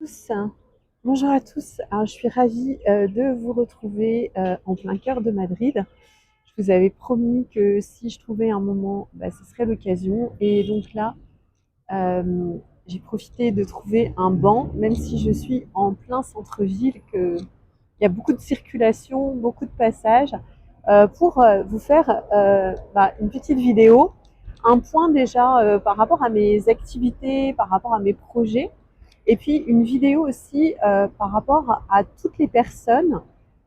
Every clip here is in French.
tous. Bonjour à tous. Alors, je suis ravie de vous retrouver en plein cœur de Madrid. Je vous avais promis que si je trouvais un moment, ce serait l'occasion. Et donc là, euh, j'ai profité de trouver un banc, même si je suis en plein centre-ville, qu'il y a beaucoup de circulation, beaucoup de passages, pour vous faire une petite vidéo, un point déjà par rapport à mes activités, par rapport à mes projets. Et puis une vidéo aussi par rapport à toutes les personnes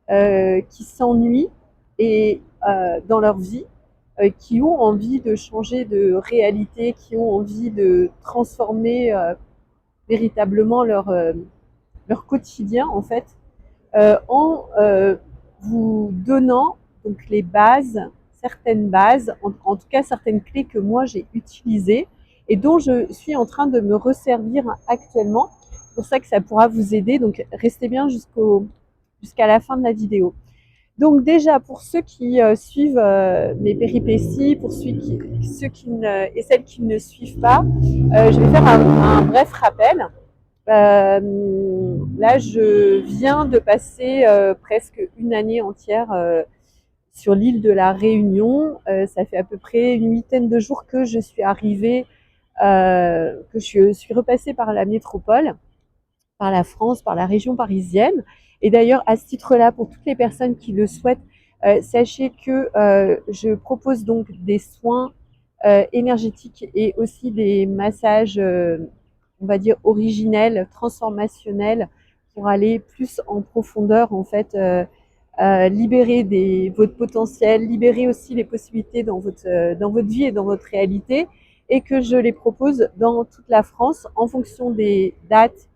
qui s'ennuient et dans leur vie, qui ont envie de changer de réalité, qui ont envie de transformer véritablement leur quotidien en fait, en vous donnant donc les bases, certaines bases, en tout cas certaines clés que moi j'ai utilisées et dont je suis en train de me resservir actuellement. C'est pour ça que ça pourra vous aider. Donc restez bien jusqu'à la fin de la vidéo. Donc déjà, pour ceux qui suivent mes péripéties, pour ceux qui ne, et celles qui ne suivent pas, je vais faire un bref rappel. Là, je viens de passer presque une année entière sur l'île de la Réunion. Ça fait à peu près une huitaine de jours que je suis arrivée, que je suis repassée par la métropole, par la France, par la région parisienne. Et d'ailleurs, à ce titre-là, pour toutes les personnes qui le souhaitent, sachez que je propose donc des soins énergétiques et aussi des massages, on va dire, originels, transformationnels, pour aller plus en profondeur, en fait, libérer votre potentiel, libérer aussi les possibilités dans votre vie et dans votre réalité, et que je les propose dans toute la France en fonction des dates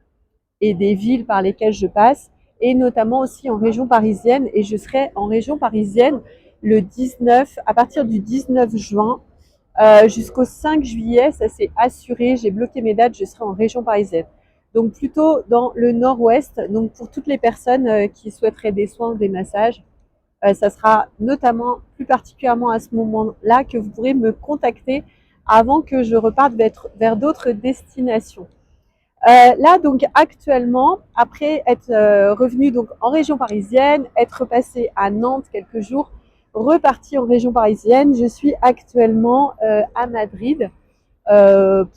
et des villes par lesquelles je passe, et notamment aussi en région parisienne. Et je serai en région parisienne le 19, à partir du 19 juin jusqu'au 5 juillet, ça c'est assuré. J'ai bloqué mes dates, je serai en région parisienne. Donc plutôt dans le nord-ouest. Donc pour toutes les personnes qui souhaiteraient des soins, des massages, ça sera notamment, plus particulièrement à ce moment-là, que vous pourrez me contacter avant que je reparte vers d'autres destinations. Là, donc actuellement, après être revenu donc en région parisienne, être passé à Nantes quelques jours, reparti en région parisienne, je suis actuellement à Madrid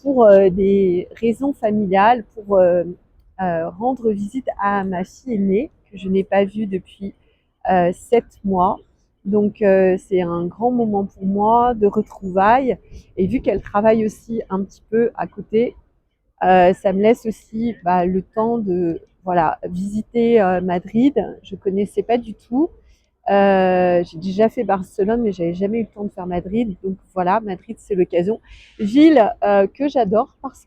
pour des raisons familiales, pour rendre visite à ma fille aînée que je n'ai pas vue depuis 7 mois. Donc c'est un grand moment pour moi de retrouvailles. Et vu qu'elle travaille aussi un petit peu à côté, ça me laisse aussi le temps de voilà, visiter Madrid. Je ne connaissais pas du tout. J'ai déjà fait Barcelone, mais j'avais jamais eu le temps de faire Madrid. Donc voilà, Madrid, c'est l'occasion. Ville que j'adore parce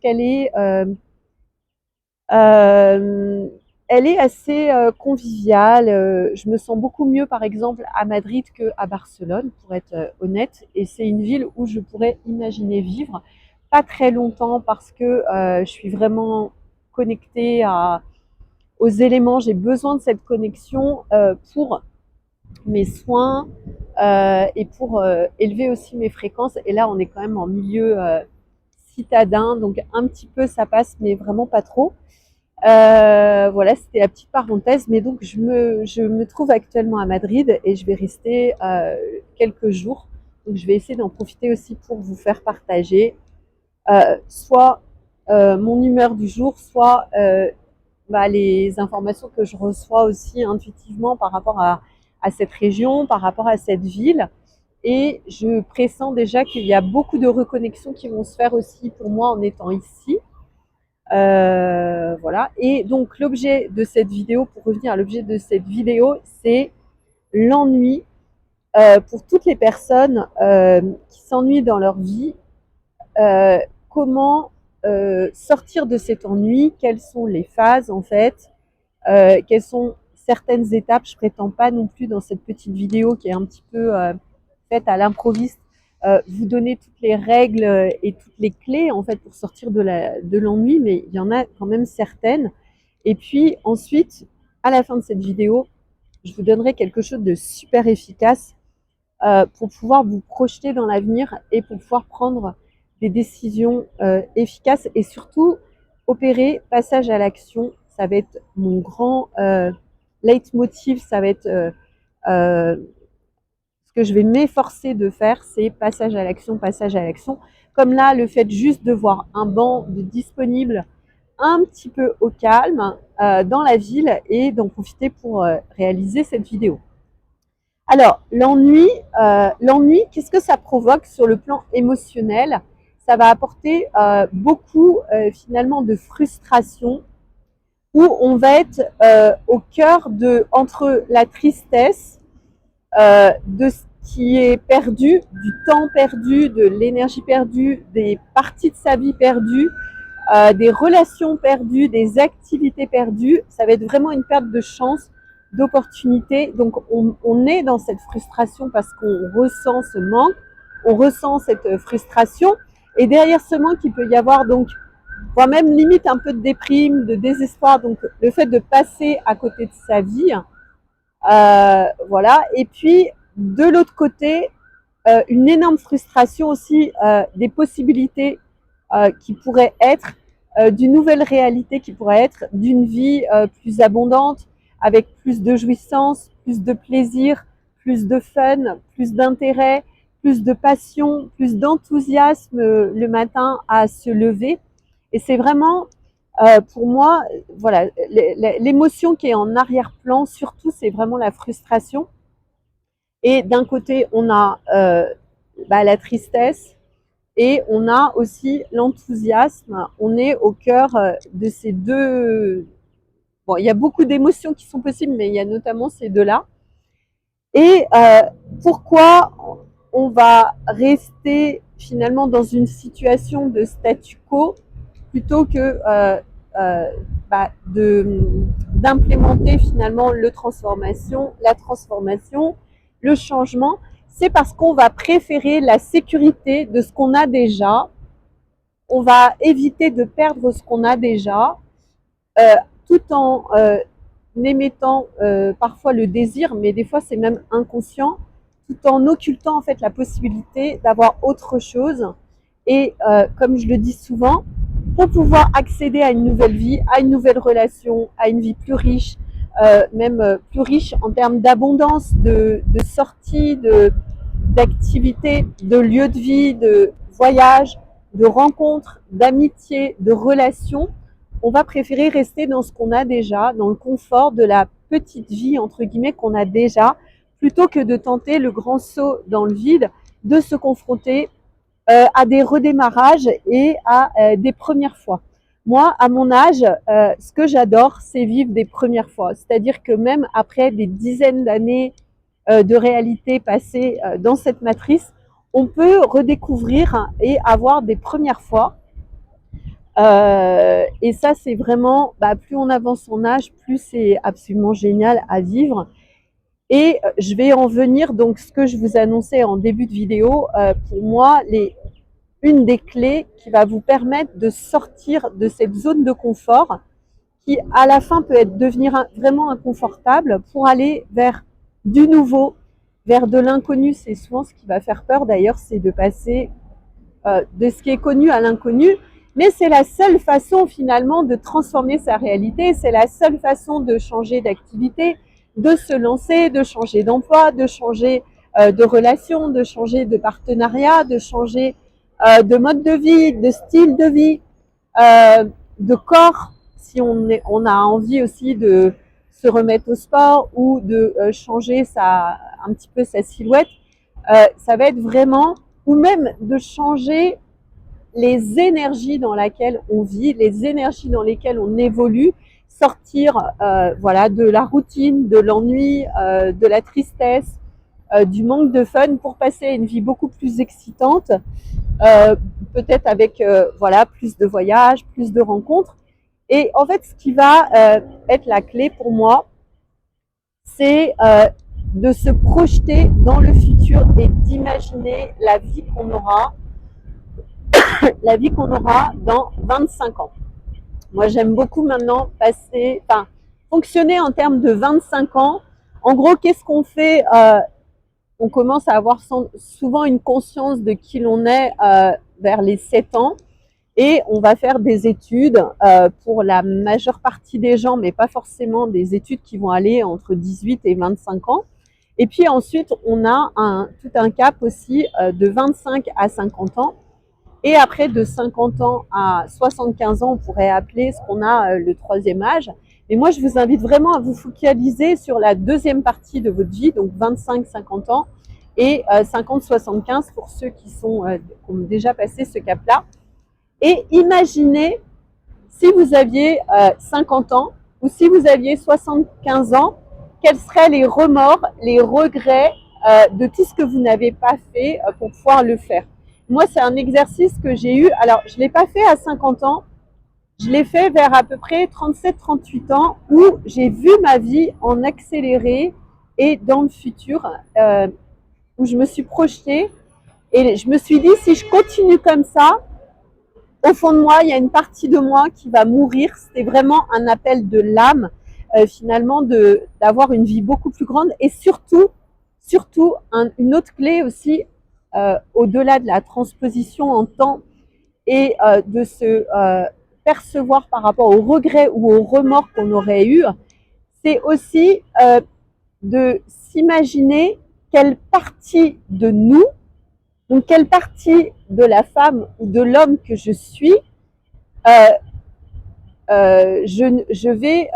euh, elle est assez conviviale. Je me sens beaucoup mieux, par exemple, à Madrid qu'à Barcelone, pour être honnête. Et c'est une ville où je pourrais imaginer vivre pas très longtemps parce que je suis vraiment connectée aux éléments. J'ai besoin de cette connexion pour mes soins et pour élever aussi mes fréquences. Et là, on est quand même en milieu citadin, donc un petit peu ça passe, mais vraiment pas trop. Voilà, c'était la petite parenthèse. Mais donc, je me trouve actuellement à Madrid et je vais rester quelques jours. Donc, je vais essayer d'en profiter aussi pour vous faire partager soit mon humeur du jour, soit les informations que je reçois aussi intuitivement par rapport à cette région, par rapport à cette ville. Et je pressens déjà qu'il y a beaucoup de reconnexions qui vont se faire aussi pour moi en étant ici. Voilà. Et donc l'objet de cette vidéo, pour revenir à l'objet de cette vidéo, c'est l'ennui pour toutes les personnes qui s'ennuient dans leur vie. Comment sortir de cet ennui? Quelles sont les phases en fait? Quelles sont certaines étapes? Je prétends pas non plus dans cette petite vidéo qui est un petit peu faite à l'improviste, vous donner toutes les règles et toutes les clés en fait pour sortir de l'ennui, mais il y en a quand même certaines. Et puis ensuite, à la fin de cette vidéo, je vous donnerai quelque chose de super efficace pour pouvoir vous projeter dans l'avenir et pour pouvoir prendre des décisions efficaces et surtout opérer passage à l'action. ça va être mon grand leitmotiv, ça va être ce que je vais m'efforcer de faire, c'est passage à l'action, passage à l'action. Comme là, le fait juste de voir un banc disponible un petit peu au calme dans la ville et d'en profiter pour réaliser cette vidéo. Alors, l'ennui, qu'est-ce que ça provoque sur le plan émotionnel? Ça va apporter beaucoup finalement de frustration où on va être au cœur entre la tristesse de ce qui est perdu, du temps perdu, de l'énergie perdue, des parties de sa vie perdues, des relations perdues, des activités perdues. Ça va être vraiment une perte de chance, d'opportunité. Donc on est dans cette frustration parce qu'on ressent ce manque, on ressent cette frustration. Et derrière ce manque, il peut y avoir donc voire même limite un peu de déprime, de désespoir. Donc le fait de passer à côté de sa vie, voilà. Et puis de l'autre côté, une énorme frustration aussi des possibilités qui pourraient être d'une nouvelle réalité, qui pourrait être d'une vie plus abondante, avec plus de jouissance, plus de plaisir, plus de fun, plus d'intérêt, plus de passion, plus d'enthousiasme le matin à se lever. Et c'est vraiment, pour moi, voilà, l'émotion qui est en arrière-plan, surtout, c'est vraiment la frustration. Et d'un côté, on a la tristesse, et on a aussi l'enthousiasme. On est au cœur de ces deux. Bon, il y a beaucoup d'émotions qui sont possibles, mais il y a notamment ces deux-là. Et pourquoi on va rester finalement dans une situation de statu quo plutôt que d'implémenter finalement la transformation, le changement? C'est parce qu'on va préférer la sécurité de ce qu'on a déjà. On va éviter de perdre ce qu'on a déjà, tout en émettant parfois le désir, mais des fois c'est même inconscient, tout en occultant en fait la possibilité d'avoir autre chose. Et comme je le dis souvent, pour pouvoir accéder à une nouvelle vie, à une nouvelle relation, à une vie plus riche, même plus riche en termes d'abondance, de sorties, d'activités, de lieux de vie, de voyages, de rencontres, d'amitié, de relations, on va préférer rester dans ce qu'on a déjà, dans le confort de la petite vie, entre guillemets, qu'on a déjà, plutôt que de tenter le grand saut dans le vide, de se confronter à des redémarrages et à des premières fois. Moi, à mon âge, ce que j'adore, c'est vivre des premières fois. C'est-à-dire que même après des dizaines d'années de réalité passée dans cette matrice, on peut redécouvrir et avoir des premières fois. Et ça, c'est vraiment, plus on avance en âge, plus c'est absolument génial à vivre. Et je vais en venir, donc ce que je vous annonçais en début de vidéo, pour moi, une des clés qui va vous permettre de sortir de cette zone de confort qui, à la fin, peut devenir vraiment inconfortable pour aller vers du nouveau, vers de l'inconnu. C'est souvent ce qui va faire peur, d'ailleurs, c'est de passer de ce qui est connu à l'inconnu. Mais c'est la seule façon, finalement, de transformer sa réalité. C'est la seule façon de changer d'activité, de se lancer, de changer d'emploi, de changer de relation, de changer de partenariat, de changer de mode de vie, de style de vie, de corps, si on a envie aussi de se remettre au sport ou de changer un petit peu sa silhouette. Ça va être vraiment, ou même de changer les énergies dans lesquelles on vit, les énergies dans lesquelles on évolue, sortir de la routine, de l'ennui, de la tristesse, du manque de fun pour passer à une vie beaucoup plus excitante, peut-être avec plus de voyages, plus de rencontres. Et en fait, ce qui va être la clé pour moi, c'est de se projeter dans le futur et d'imaginer la vie qu'on aura dans 25 ans. Moi, j'aime beaucoup maintenant fonctionner en termes de 25 ans. En gros, qu'est-ce qu'on fait on commence à avoir souvent une conscience de qui l'on est vers les 7 ans. Et on va faire des études pour la majeure partie des gens, mais pas forcément des études qui vont aller entre 18 et 25 ans. Et puis ensuite, on a tout un cap aussi de 25 à 50 ans. Et après, de 50 ans à 75 ans, on pourrait appeler ce qu'on a le troisième âge. Mais moi, je vous invite vraiment à vous focaliser sur la deuxième partie de votre vie, donc 25-50 ans, et 50-75 pour ceux qui ont déjà passé ce cap-là. Et imaginez si vous aviez 50 ans ou si vous aviez 75 ans, quels seraient les remords, les regrets de tout ce que vous n'avez pas fait pour pouvoir le faire. Moi, c'est un exercice que j'ai eu. Alors, je ne l'ai pas fait à 50 ans. Je l'ai fait vers à peu près 37-38 ans où j'ai vu ma vie en accéléré et dans le futur, où je me suis projetée et je me suis dit, si je continue comme ça, au fond de moi, il y a une partie de moi qui va mourir. C'était vraiment un appel de l'âme, finalement, d'avoir une vie beaucoup plus grande et surtout une autre clé aussi, au-delà de la transposition en temps et de se percevoir par rapport aux regrets ou aux remords qu'on aurait eus, c'est aussi de s'imaginer quelle partie de nous, donc quelle partie de la femme ou de l'homme que je suis, je vais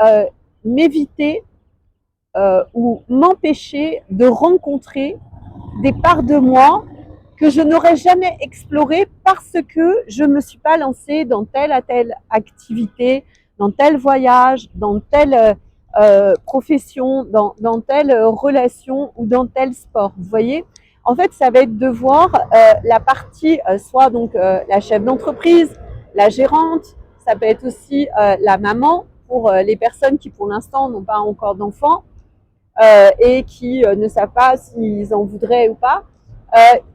m'éviter ou m'empêcher de rencontrer des parts de moi que je n'aurais jamais explorées parce que je ne me suis pas lancée dans telle à telle activité, dans tel voyage, dans telle profession, dans telle relation ou dans tel sport. Vous voyez, en fait, ça va être de voir la partie, soit donc la chef d'entreprise, la gérante, ça peut être aussi la maman pour les personnes qui pour l'instant n'ont pas encore d'enfants et qui ne savent pas s'ils en voudraient ou pas.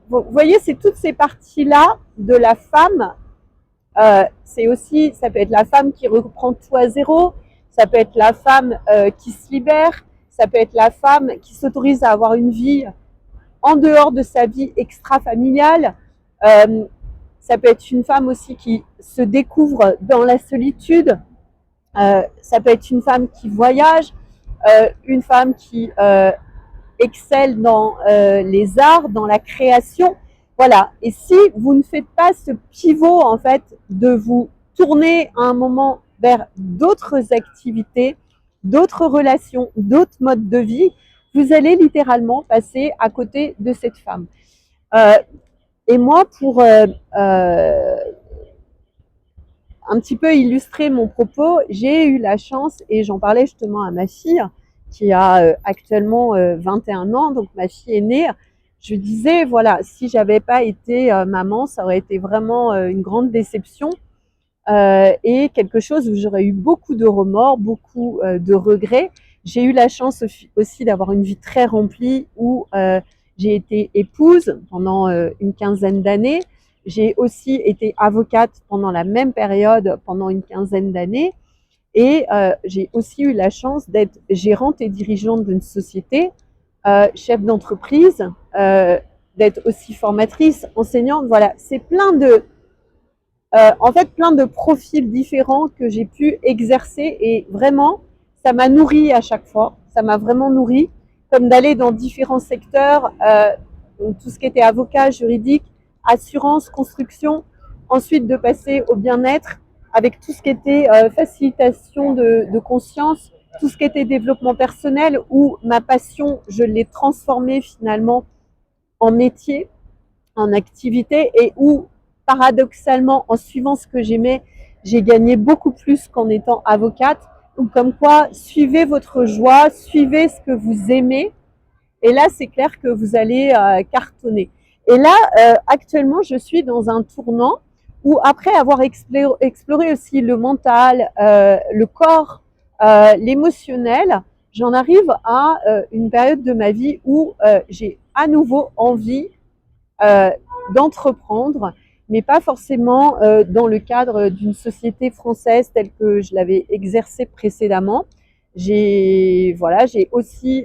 Vous voyez, c'est toutes ces parties-là de la femme. C'est aussi, ça peut être la femme qui reprend tout à zéro, ça peut être la femme qui se libère, ça peut être la femme qui s'autorise à avoir une vie en dehors de sa vie extra-familiale. Ça peut être une femme aussi qui se découvre dans la solitude. Ça peut être une femme qui voyage, une femme qui excelle dans les arts, dans la création. Voilà. Et si vous ne faites pas ce pivot, en fait, de vous tourner à un moment vers d'autres activités, d'autres relations, d'autres modes de vie, vous allez littéralement passer à côté de cette femme. Et moi, pour un petit peu illustrer mon propos, j'ai eu la chance, et j'en parlais justement à ma fille, qui a actuellement 21 ans, donc ma fille est née. Je disais, voilà, si j'avais pas été maman, ça aurait été vraiment une grande déception et quelque chose où j'aurais eu beaucoup de remords, beaucoup de regrets. J'ai eu la chance aussi d'avoir une vie très remplie où j'ai été épouse pendant une quinzaine d'années. J'ai aussi été avocate pendant la même période, pendant une quinzaine d'années. Et j'ai aussi eu la chance d'être gérante et dirigeante d'une société, chef d'entreprise, d'être aussi formatrice, enseignante. Voilà, c'est plein de profils différents que j'ai pu exercer et vraiment, ça m'a nourri à chaque fois. Ça m'a vraiment nourri, comme d'aller dans différents secteurs, donc tout ce qui était avocat, juridique, assurance, construction, ensuite de passer au bien-être avec tout ce qui était facilitation de conscience, tout ce qui était développement personnel, où ma passion, je l'ai transformée finalement en métier, en activité, et où paradoxalement, en suivant ce que j'aimais, j'ai gagné beaucoup plus qu'en étant avocate. Donc comme quoi, suivez votre joie, suivez ce que vous aimez, et là c'est clair que vous allez cartonner. Et là, actuellement, je suis dans un tournant où après avoir exploré aussi le mental, le corps, l'émotionnel, j'en arrive à une période de ma vie où j'ai à nouveau envie d'entreprendre, mais pas forcément dans le cadre d'une société française telle que je l'avais exercée précédemment. J'ai aussi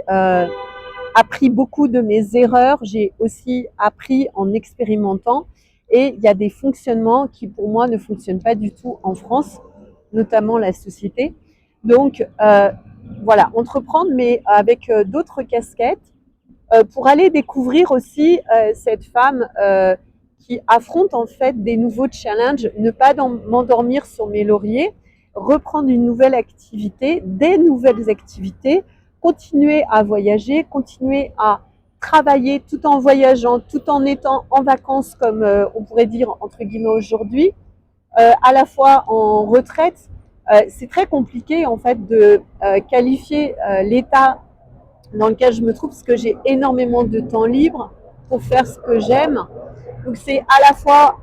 appris beaucoup de mes erreurs, j'ai aussi appris en expérimentant. et il y a des fonctionnements qui pour moi ne fonctionnent pas du tout en France, notamment la société. Donc voilà, entreprendre mais avec d'autres casquettes pour aller découvrir aussi cette femme qui affronte en fait des nouveaux challenges, ne pas m'endormir sur mes lauriers, reprendre une nouvelle activité, des nouvelles activités, continuer à voyager, continuer à travailler tout en voyageant, tout en étant en vacances comme on pourrait dire entre guillemets aujourd'hui, à la fois en retraite. C'est très compliqué en fait de qualifier l'état dans lequel je me trouve parce que j'ai énormément de temps libre pour faire ce que j'aime. Donc c'est à la fois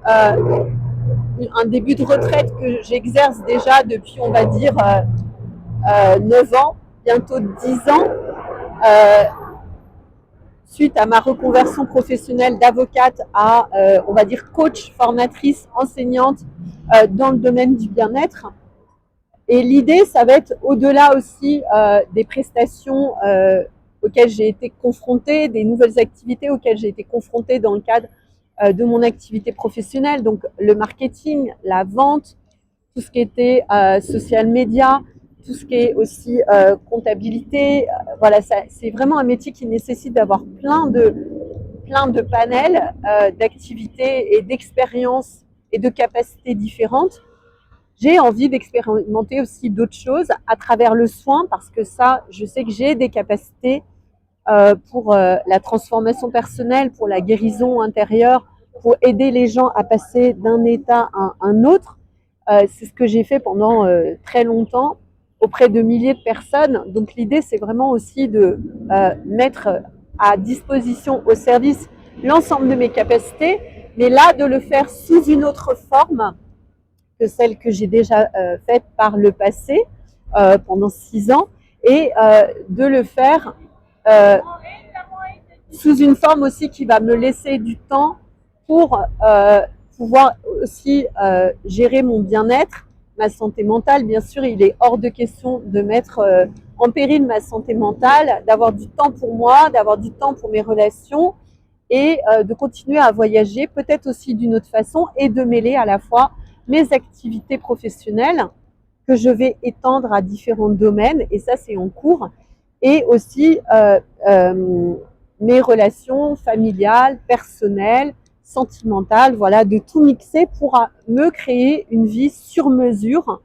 un début de retraite que j'exerce déjà depuis, on va dire, 9 ans, bientôt 10 ans, suite à ma reconversion professionnelle d'avocate à, on va dire, coach, formatrice, enseignante dans le domaine du bien-être. Et l'idée, ça va être au-delà aussi des prestations auxquelles j'ai été confrontée, des nouvelles activités auxquelles j'ai été confrontée dans le cadre de mon activité professionnelle, donc le marketing, la vente, tout ce qui était social media, tout ce qui est aussi comptabilité. Voilà, c'est vraiment un métier qui nécessite d'avoir plein de panels d'activités et d'expériences et de capacités différentes. J'ai envie d'expérimenter aussi d'autres choses à travers le soin parce que ça, je sais que j'ai des capacités pour la transformation personnelle, pour la guérison intérieure, pour aider les gens à passer d'un état à un autre. C'est ce que j'ai fait pendant très longtemps auprès de milliers de personnes. Donc l'idée, c'est vraiment aussi de mettre à disposition, au service, l'ensemble de mes capacités, mais là, de le faire sous une autre forme que celle que j'ai déjà faite par le passé pendant 6 ans et de le faire sous une forme aussi qui va me laisser du temps pour pouvoir aussi gérer mon bien-être, ma santé mentale. Bien sûr, il est hors de question de mettre en péril ma santé mentale, d'avoir du temps pour moi, d'avoir du temps pour mes relations et de continuer à voyager, peut-être aussi d'une autre façon, et de mêler à la fois mes activités professionnelles que je vais étendre à différents domaines, et ça c'est en cours, et aussi mes relations familiales, personnelles, sentimentales, voilà, de tout mixer pour me créer une vie sur mesure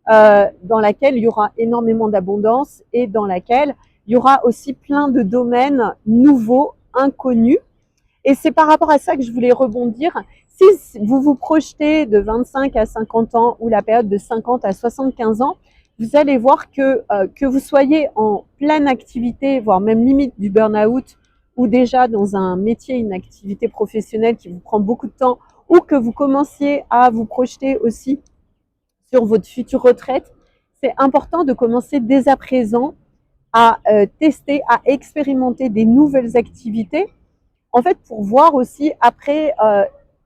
dans laquelle il y aura énormément d'abondance et dans laquelle il y aura aussi plein de domaines nouveaux, inconnus. Et c'est par rapport à ça que je voulais rebondir. Si vous vous projetez de 25 à 50 ans ou la période de 50 à 75 ans, vous allez voir que vous soyez en pleine activité, voire même limite du burn-out, ou déjà dans un métier, une activité professionnelle qui vous prend beaucoup de temps, ou que vous commenciez à vous projeter aussi sur votre future retraite, c'est important de commencer dès à présent à tester, à expérimenter des nouvelles activités, en fait, pour voir aussi après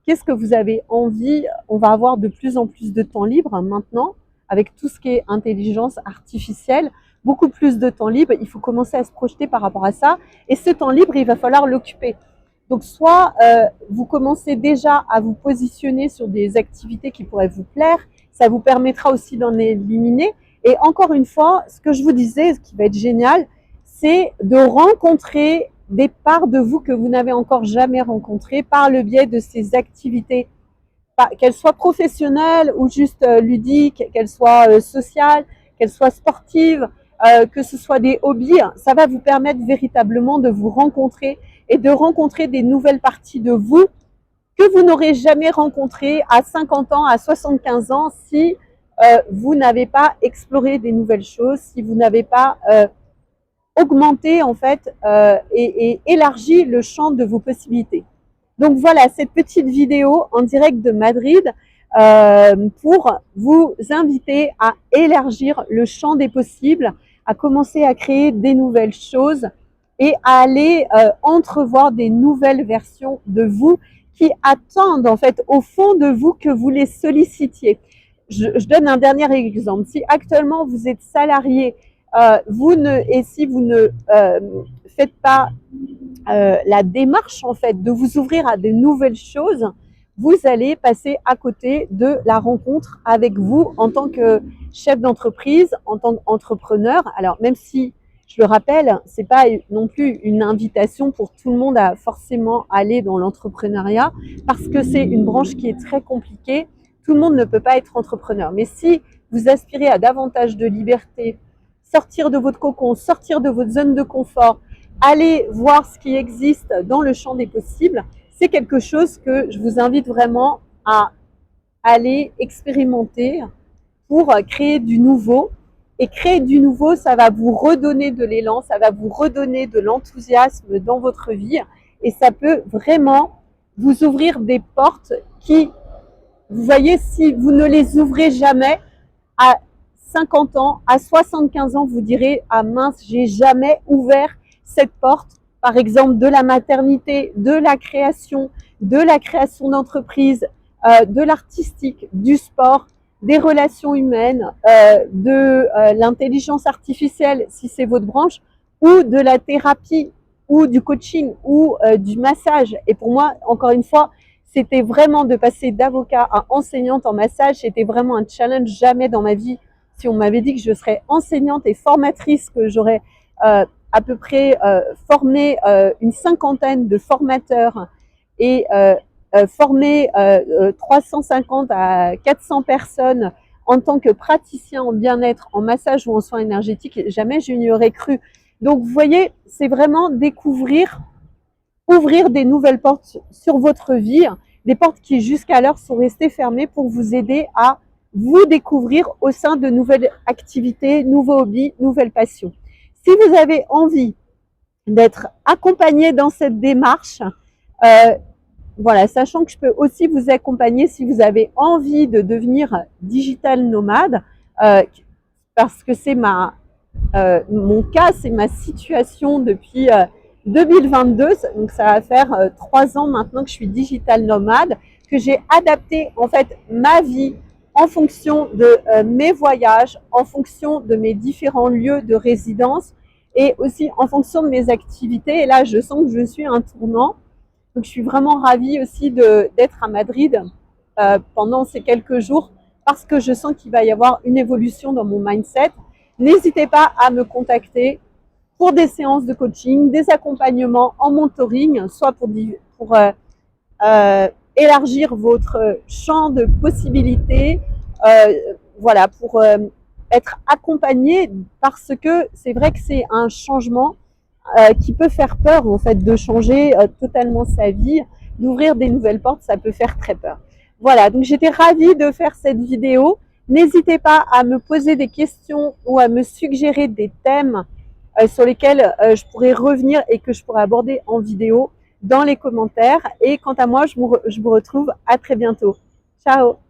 qu'est-ce que vous avez envie. On va avoir de plus en plus de temps libre maintenant, avec tout ce qui est intelligence artificielle, beaucoup plus de temps libre. Il faut commencer à se projeter par rapport à ça. Et ce temps libre, il va falloir l'occuper. Donc, soit vous commencez déjà à vous positionner sur des activités qui pourraient vous plaire, ça vous permettra aussi d'en éliminer. Et encore une fois, ce que je vous disais, ce qui va être génial, c'est de rencontrer des parts de vous que vous n'avez encore jamais rencontrées par le biais de ces activités, qu'elles soient professionnelles ou juste ludiques, qu'elles soient sociales, qu'elles soient sportives, que ce soit des hobbies. Ça va vous permettre véritablement de vous rencontrer et de rencontrer des nouvelles parties de vous que vous n'aurez jamais rencontrées à 50 ans, à 75 ans, si vous n'avez pas exploré des nouvelles choses, si vous n'avez pas augmenté en fait et élargi le champ de vos possibilités. Donc voilà, cette petite vidéo en direct de Madrid pour vous inviter à élargir le champ des possibles, à commencer à créer des nouvelles choses et à aller entrevoir des nouvelles versions de vous qui attendent en fait au fond de vous que vous les sollicitiez. Je donne un dernier exemple. Si actuellement vous êtes salarié, et si vous ne faites pas la démarche en fait de vous ouvrir à de nouvelles choses, vous allez passer à côté de la rencontre avec vous en tant que chef d'entreprise, en tant qu'entrepreneur. Alors même si, je le rappelle, c'est pas non plus une invitation pour tout le monde à forcément aller dans l'entrepreneuriat parce que c'est une branche qui est très compliquée. Tout le monde ne peut pas être entrepreneur. Mais si vous aspirez à davantage de liberté, sortir de votre cocon, sortir de votre zone de confort, aller voir ce qui existe dans le champ des possibles, c'est quelque chose que je vous invite vraiment à aller expérimenter pour créer du nouveau. Et créer du nouveau, ça va vous redonner de l'élan, ça va vous redonner de l'enthousiasme dans votre vie et ça peut vraiment vous ouvrir des portes qui, vous voyez, si vous ne les ouvrez jamais, à 50 ans, à 75 ans, vous direz « Ah mince, j'ai jamais ouvert cette porte », par exemple de la maternité, de la création d'entreprise, de l'artistique, du sport, des relations humaines, de l'intelligence artificielle, si c'est votre branche, ou de la thérapie, ou du coaching, ou du massage. Et pour moi, encore une fois, c'était vraiment de passer d'avocat à enseignante en massage, c'était vraiment un challenge. Jamais dans ma vie, si on m'avait dit que je serais enseignante et formatrice, que j'aurais à peu près formé une cinquantaine de formateurs et formé 350 à 400 personnes en tant que praticien en bien-être, en massage ou en soins énergétiques, jamais je n'y aurais cru. Donc vous voyez, c'est vraiment découvrir, ouvrir des nouvelles portes sur votre vie, des portes qui jusqu'alors sont restées fermées pour vous aider à vous découvrir au sein de nouvelles activités, nouveaux hobbies, nouvelles passions. Si vous avez envie d'être accompagné dans cette démarche, voilà, sachant que je peux aussi vous accompagner si vous avez envie de devenir digital nomade, parce que c'est mon cas, c'est ma situation depuis 2022, donc ça va faire 3 ans maintenant que je suis digital nomade, que j'ai adapté en fait ma vie en fonction de mes voyages, en fonction de mes différents lieux de résidence et aussi en fonction de mes activités. Et là, je sens que je suis à un tournant. Donc, je suis vraiment ravie aussi d'être à Madrid pendant ces quelques jours parce que je sens qu'il va y avoir une évolution dans mon mindset. N'hésitez pas à me contacter pour des séances de coaching, des accompagnements en mentoring, soit pour élargir votre champ de possibilités, voilà, pour être accompagné parce que c'est vrai que c'est un changement qui peut faire peur en fait, de changer totalement sa vie, d'ouvrir des nouvelles portes, ça peut faire très peur. Voilà, donc j'étais ravie de faire cette vidéo. N'hésitez pas à me poser des questions ou à me suggérer des thèmes sur lesquels je pourrais revenir et que je pourrais aborder en vidéo dans les commentaires. Et quant à moi, je vous retrouve à très bientôt. Ciao!